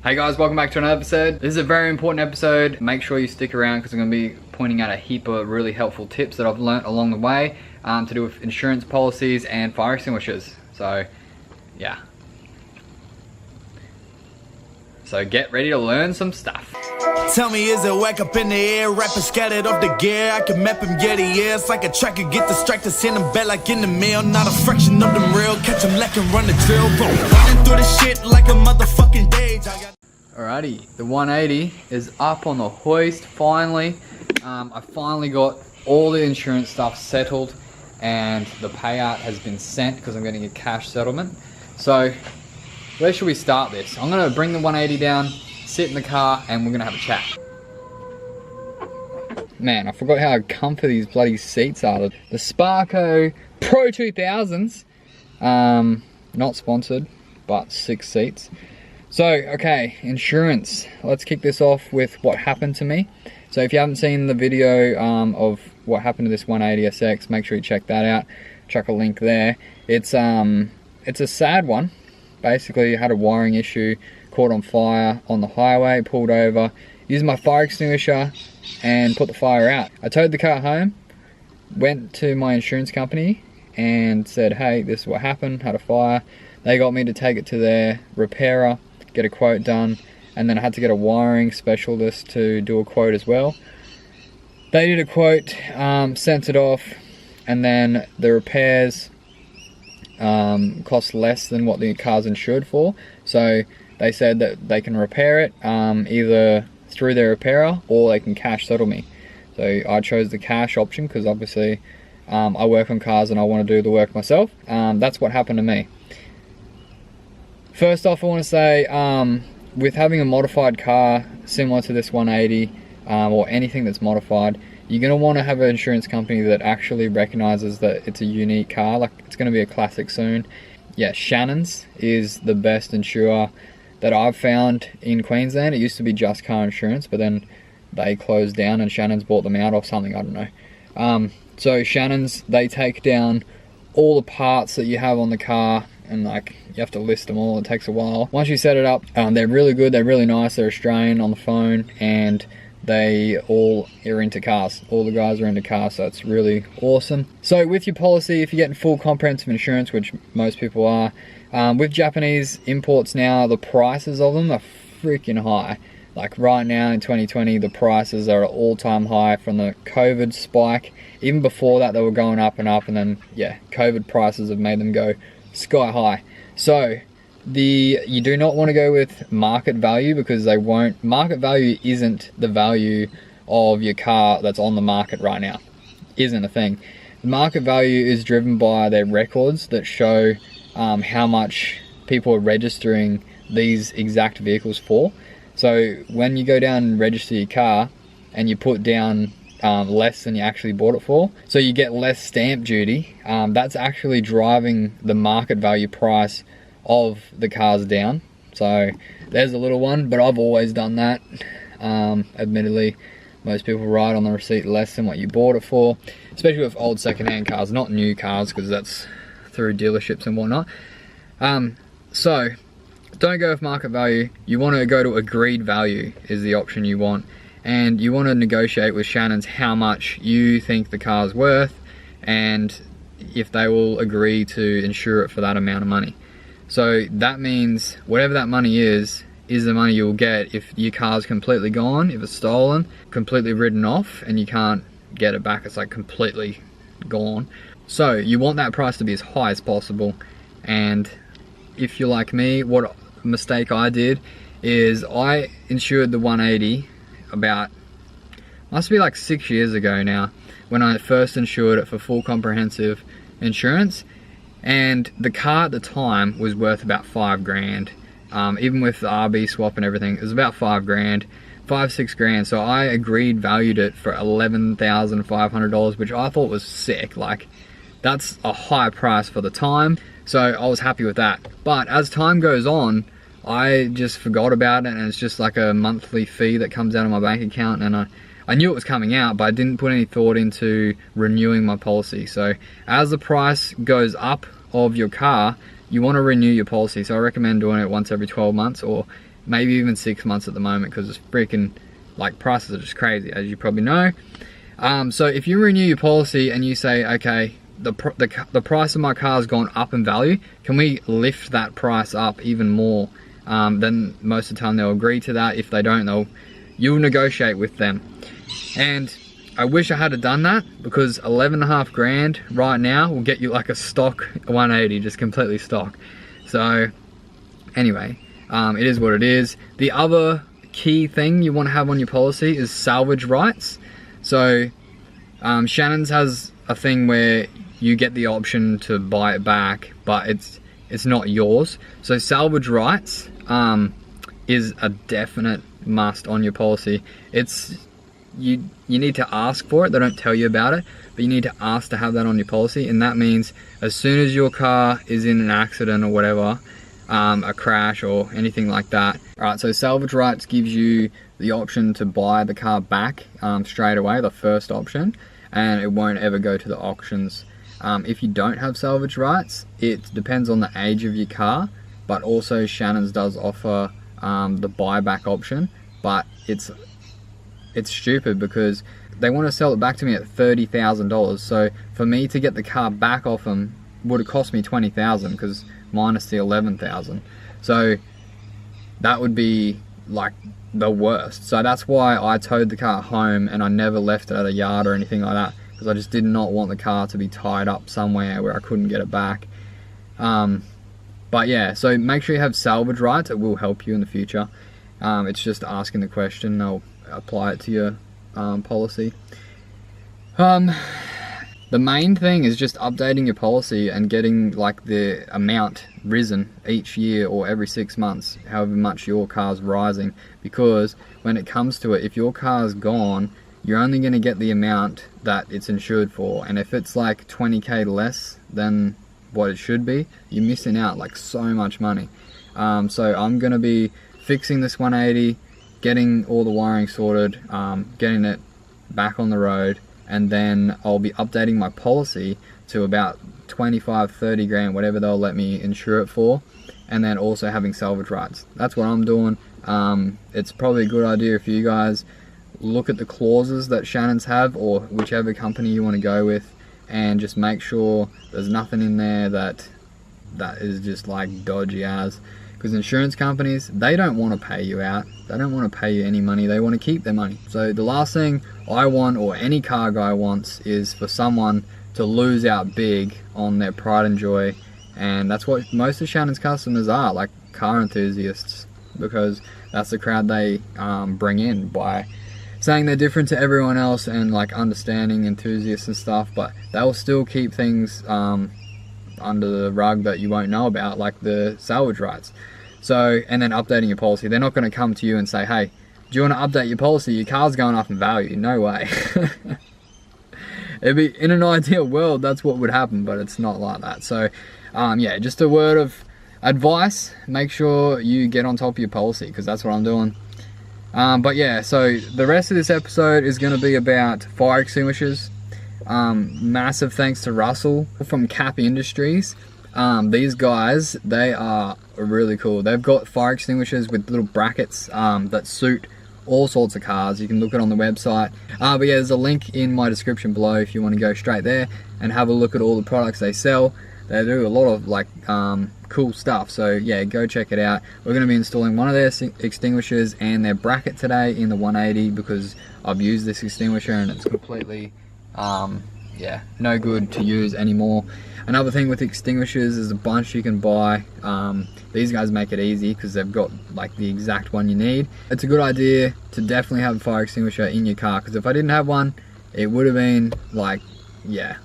Hey guys, welcome back to another episode. This is a very important episode. Make sure you stick around because I'm going to be pointing out a heap of really helpful tips that I've learnt along the way to do with insurance policies and fire extinguishers. So, yeah. So get ready to learn some stuff. Tell me, is it whack up in the air? Rapping scattered off the gear. I can map him, yeah, the ears like a tracker. Get distracted, send him back like in the mail. Not a fraction of them real. Catch him lacking, run the drill. Bro, running through the shit like a motherfucking day. Alrighty, the 180 is up on the hoist finally. I finally got all the insurance stuff settled and the payout has been sent because I'm getting a cash settlement. So where should we start this? I'm going to bring the 180 down, sit in the car, and we're going to have a chat. Man, I forgot how comfy these bloody seats are. The Sparco Pro 2000s, not sponsored, but 6 seats. So, okay, insurance. Let's kick this off with what happened to me. So if you haven't seen the video of what happened to this 180SX, make sure you check that out. Chuck a link there. It's a sad one. Basically, I had a wiring issue, caught on fire on the highway, pulled over, used my fire extinguisher and put the fire out. I towed the car home, went to my insurance company and said, hey, this is what happened, had a fire. They got me to take it to their repairer, get a quote done, and then I had to get a wiring specialist to do a quote as well. They did a quote, sent it off, and then the repairs cost less than what the car's insured for. So they said that they can repair it either through their repairer or they can cash settle me. So I chose the cash option because obviously I work on cars and I want to do the work myself. That's what happened to me. First off, I want to say with having a modified car similar to this 180 or anything that's modified, you're going to want to have an insurance company that actually recognizes that it's a unique car. Like, it's going to be a classic soon. Yeah, Shannon's is the best insurer that I've found in Queensland. It used to be Just Car Insurance, but then they closed down and Shannon's bought them out or something, I don't know. So Shannon's, they take down all the parts that you have on the car and like you have to list them all. It takes a while. Once you set it up, they're really good, they're really nice, they're Australian on the phone, and they all are into cars. All the guys are into cars, so it's really awesome. So with your policy, if you're getting full comprehensive insurance, which most people are, with Japanese imports now, the prices of them are freaking high. Like right now in 2020, the prices are at all-time high from the COVID spike. Even before that, they were going up and up, and then yeah, COVID prices have made them go sky high. So you do not want to go with market value because they won't. Market value isn't the value of your car that's on the market right now. Isn't a thing. The market value is driven by their records that show how much people are registering these exact vehicles for. So when you go down and register your car and you put down less than you actually bought it for, so you get less stamp duty, that's actually driving the market value price of the cars down. So there's a little one, but I've always done that. Admittedly, most people write on the receipt less than what you bought it for, especially with old second-hand cars, not new cars, because that's through dealerships and whatnot. So don't go with market value. You want to go to agreed value is the option you want, and you want to negotiate with Shannon's how much you think the car's worth and if they will agree to insure it for that amount of money. So that means whatever that money is the money you'll get if your car's completely gone, if it's stolen, completely written off, and you can't get it back. It's like completely gone. So you want that price to be as high as possible. And if you're like me, what mistake I did is I insured the 180 about, must be like 6 years ago now, when I first insured it for full comprehensive insurance. And the car at the time was worth about 5 grand. Even with the RB swap and everything, it was about 5 grand, 5-6 grand. So I valued it for $11,500, which I thought was sick. Like, that's a high price for the time. So I was happy with that. But as time goes on, I just forgot about it, and it's just like a monthly fee that comes out of my bank account, and I knew it was coming out, but I didn't put any thought into renewing my policy. So as the price goes up of your car, you want to renew your policy. So I recommend doing it once every 12 months, or maybe even 6 months at the moment, because it's freaking, like, prices are just crazy, as you probably know. So if you renew your policy and you say, okay, the price of my car has gone up in value, can we lift that price up even more? Then most of the time they'll agree to that. If they don't, you'll negotiate with them. And I wish I had done that, because 11.5 grand right now will get you like a stock 180, just completely stock. So anyway, it is what it is. The other key thing you want to have on your policy is salvage rights. So Shannon's has a thing where you get the option to buy it back, but it's not yours. So salvage rights is a definite must on your policy. You need to ask for it. They don't tell you about it, but you need to ask to have that on your policy. And that means as soon as your car is in an accident or whatever, a crash or anything like that. Alright, so salvage rights gives you the option to buy the car back straight away, the first option, and it won't ever go to the auctions. If you don't have salvage rights, it depends on the age of your car, but also Shannon's does offer the buyback option, but it's stupid because they want to sell it back to me at $30,000. So for me to get the car back off them would have cost me $20,000, because minus the $11,000. So that would be like the worst. So that's why I towed the car home and I never left it at a yard or anything like that, because I just did not want the car to be tied up somewhere where I couldn't get it back. But yeah, so make sure you have salvage rights. It will help you in the future. It's just asking the question, they'll apply it to your policy. The main thing is just updating your policy and getting like the amount risen each year or every 6 months, however much your car's rising, because when it comes to it, if your car's gone, you're only going to get the amount that it's insured for, and if it's like 20k less than what it should be, you're missing out like so much money. So I'm going to be fixing this 180, getting all the wiring sorted, getting it back on the road, and then I'll be updating my policy to about 25-30 grand, whatever they'll let me insure it for, and then also having salvage rights. That's what I'm doing. It's probably a good idea if you guys look at the clauses that Shannon's have, or whichever company you want to go with, and just make sure there's nothing in there that is just like dodgy as. Because insurance companies, they don't want to pay you out. They don't want to pay you any money. They want to keep their money. So the last thing I want, or any car guy wants, is for someone to lose out big on their pride and joy. And that's what most of Shannon's customers are, like car enthusiasts, because that's the crowd they bring in by saying they're different to everyone else and like understanding enthusiasts and stuff, but they'll still keep things under the rug that you won't know about, like the salvage rights. So, and then updating your policy. They're not going to come to you and say, hey, do you want to update your policy? Your car's going up in value. No way. It'd be, in an ideal world, that's what would happen, but it's not like that. So yeah, just a word of advice, make sure you get on top of your policy, because that's what I'm doing. But yeah, so the rest of this episode is going to be about fire extinguishers. Massive thanks to Russell from Cap Industries. These guys, they are really cool. They've got fire extinguishers with little brackets that suit all sorts of cars. You can look it on the website. But yeah, there's a link in my description below if you want to go straight there and have a look at all the products they sell. They do a lot of like cool stuff, so yeah, go check it out. We're going to be installing one of their extinguishers and their bracket today in the 180, because I've used this extinguisher and it's completely yeah, no good to use anymore. Another thing with extinguishers is a bunch you can buy. These guys make it easy because they've got like the exact one you need. It's a good idea to definitely have a fire extinguisher in your car, because if I didn't have one, it would have been like, yeah,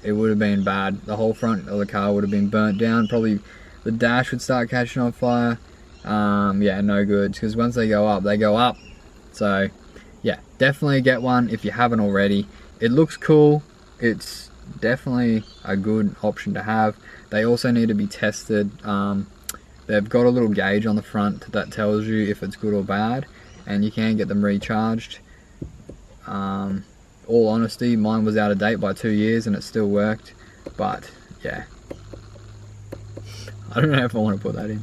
it would have been bad. The whole front of the car would have been burnt down. Probably the dash would start catching on fire. Yeah, no good, because once they go up, they go up. So yeah, definitely get one if you haven't already. It looks cool. It's definitely a good option to have. They also need to be tested. They've got a little gauge on the front that tells you if it's good or bad, and you can get them recharged. All honesty, mine was out of date by 2 years and it still worked, but yeah, I don't know if I want to put that in.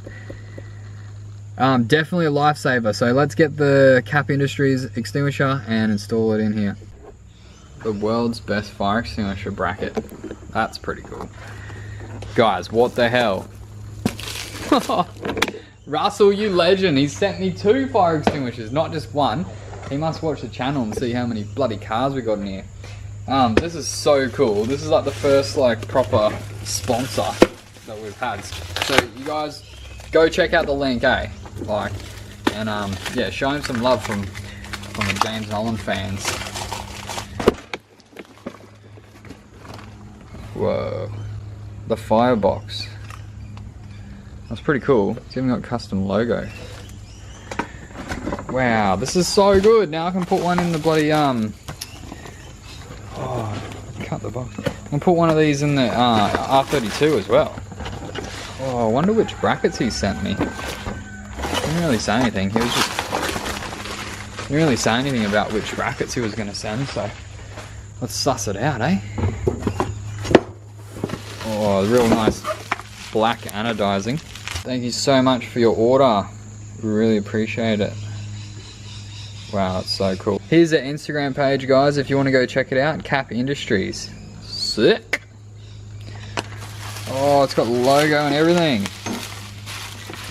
Definitely a lifesaver. So let's get the Cap Industries extinguisher and install it in here. The world's best fire extinguisher bracket. That's pretty cool. Guys, what the hell? Russell, you legend. He sent me 2 fire extinguishers, not just one. He must watch the channel and see how many bloody cars we got in here. This is so cool. This is like the first like proper sponsor that we've had. So you guys go check out the link, eh? Like, and yeah, show him some love from the James Nolland fans. Whoa, the firebox. That's pretty cool. It's even got a custom logo. Wow, this is so good. Now I can put one in the bloody oh, cut the box. I can put one of these in the R32 as well. Oh, I wonder which brackets he sent me. He didn't really say anything. He didn't really say anything about which brackets he was going to send. So let's suss it out, eh? Oh, real nice black anodizing. Thank you so much for your order. We really appreciate it. Wow, it's so cool. Here's their Instagram page, guys, if you want to go check it out. Cap Industries. Sick. Oh, it's got the logo and everything.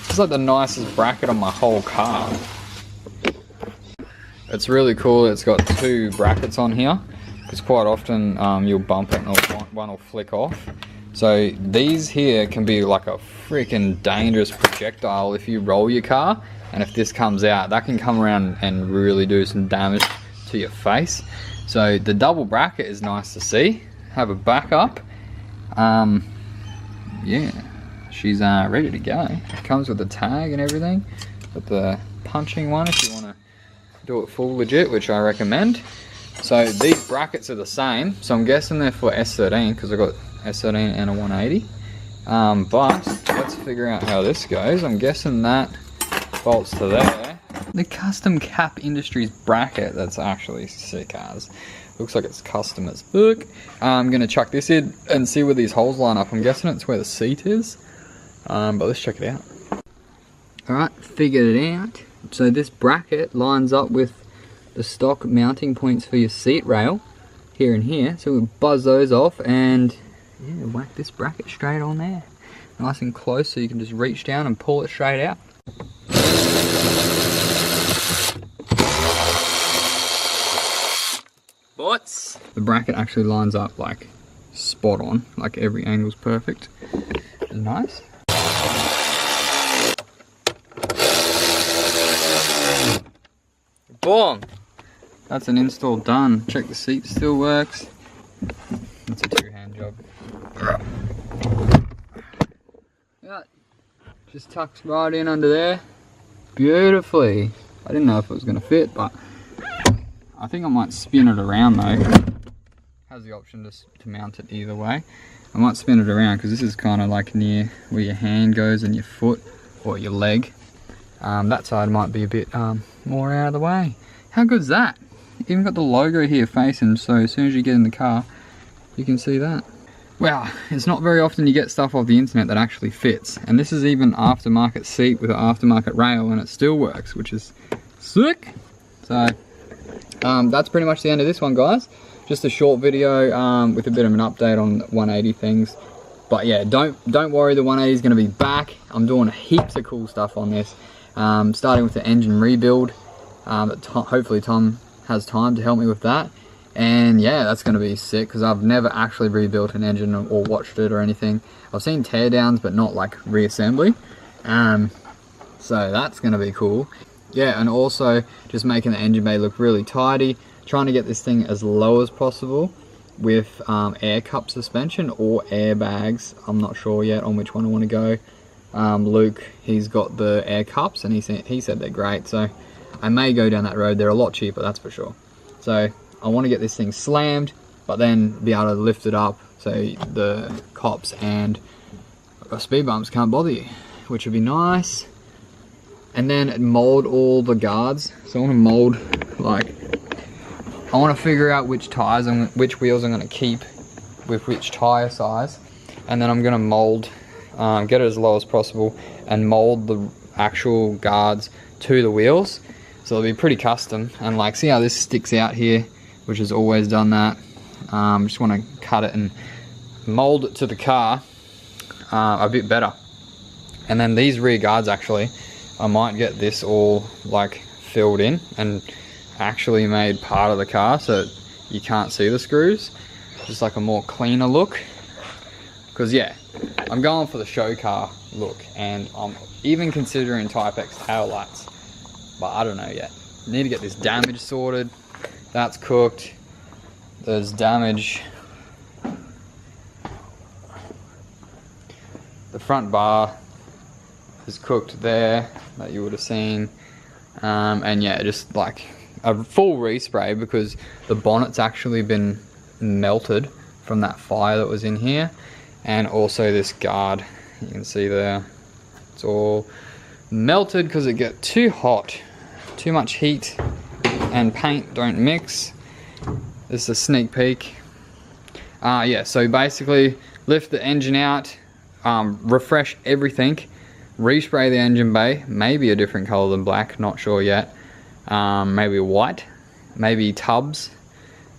It's like the nicest bracket on my whole car. It's really cool. It's got 2 brackets on here, because quite often you'll bump it and one will flick off. So these here can be like a freaking dangerous projectile if you roll your car, and if this comes out, that can come around and really do some damage to your face. So the double bracket is nice to see. Have a backup. Yeah, she's ready to go. It comes with a tag and everything, with the punching one if you want to do it full legit, which I recommend. So these brackets are the same, so I'm guessing they're for S13 because I've got S13 and a 180. But let's figure out how this goes. I'm guessing that bolts to there. The custom Cap Industries bracket, that's actually sick as. Looks like it's custom as fuck. I'm gonna chuck this in and see where these holes line up. I'm guessing it's where the seat is. But let's check it out. Alright, figured it out. So this bracket lines up with the stock mounting points for your seat rail here and here. So we'll buzz those off and yeah, whack this bracket straight on there. Nice and close so you can just reach down and pull it straight out. Butts. The bracket actually lines up like spot on, like every angle's perfect. Nice. Boom! That's an install done. Check the seat still works. That's a 2-hand job. Yeah, just tucks right in under there. Beautifully. I didn't know if it was going to fit, but I think I might spin it around though. Has the option to mount it either way. I might spin it around because this is kind of like near where your hand goes and your foot or your leg. That side might be a bit more out of the way. How good is that? Even got the logo here facing, so as soon as you get in the car, you can see that. Wow, it's not very often you get stuff off the internet that actually fits. And this is even aftermarket seat with an aftermarket rail and it still works, which is sick. So that's pretty much the end of this one, guys. Just a short video with a bit of an update on 180 things. But yeah, don't worry, the 180 is going to be back. I'm doing heaps of cool stuff on this. Starting with the engine rebuild. Hopefully Tom has time to help me with that. And yeah, that's going to be sick because I've never actually rebuilt an engine or watched it or anything. I've seen teardowns, but not like reassembly. So that's going to be cool. Yeah, and also just making the engine bay look really tidy. Trying to get this thing as low as possible with air cup suspension or airbags. I'm not sure yet on which one I want to go. Luke, he's got the air cups and he said they're great. So I may go down that road. They're a lot cheaper, that's for sure. So I want to get this thing slammed, but then be able to lift it up so the cops and speed bumps can't bother you, which would be nice. And then mold all the guards. So I want to mold, like, I want to figure out which tires and which wheels I'm going to keep with which tire size, and then I'm going to mold, get it as low as possible, and mold actual guards to the wheels, so it'll be pretty custom. And like, see how this sticks out here, which has always done that. Just want to cut it and mold it to the car a bit better. And then these rear guards, actually, I might get this all like filled in and actually made part of the car so you can't see the screws, just like a more cleaner look. Because yeah, I'm going for the show car look, and I'm even considering Type X tail lights, but I don't know yet. Need to get this damage sorted. That's cooked. There's damage. The front bar is cooked there, that you would have seen. And yeah, just like a full respray, because the bonnet's actually been melted from that fire that was in here. And also this guard, you can see there, it's all melted because it got too hot. Too much heat and paint don't mix. This is a sneak peek. Yeah, so basically lift the engine out, refresh everything, respray the engine bay, maybe a different color than black, not sure yet. Maybe white, maybe tubs.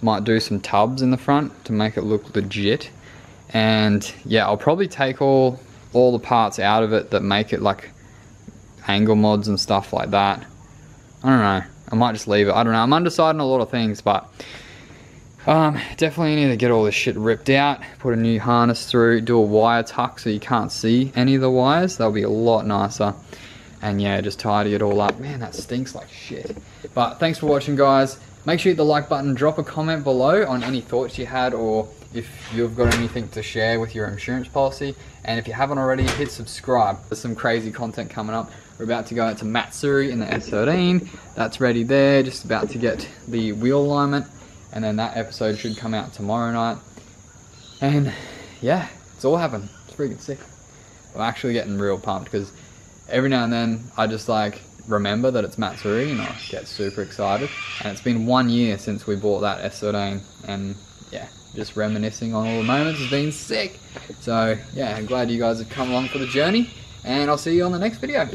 Might do some tubs in the front to make it look legit. And yeah, I'll probably take all the parts out of it that make it like angle mods and stuff like that. I don't know, I might just leave it, I don't know, I'm undeciding a lot of things, but definitely need to get all this shit ripped out, put a new harness through, do a wire tuck so you can't see any of the wires. That'll be a lot nicer. And yeah, just tidy it all up. Man, that stinks like shit. But thanks for watching, guys. Make sure you hit the like button, drop a comment below on any thoughts you had, or if you've got anything to share with your insurance policy. And if you haven't already, hit subscribe. There's some crazy content coming up. We're about to go into Matsuri in the S13. That's ready there, just about to get the wheel alignment. And then that episode should come out tomorrow night. And yeah, it's all happened. It's freaking sick. I'm actually getting real pumped, because every now and then I just like remember that it's Matsuri and I get super excited. And it's been 1 year since we bought that S13, and yeah, just reminiscing on all the moments has been sick. So yeah, I'm glad you guys have come along for the journey, and I'll see you on the next video.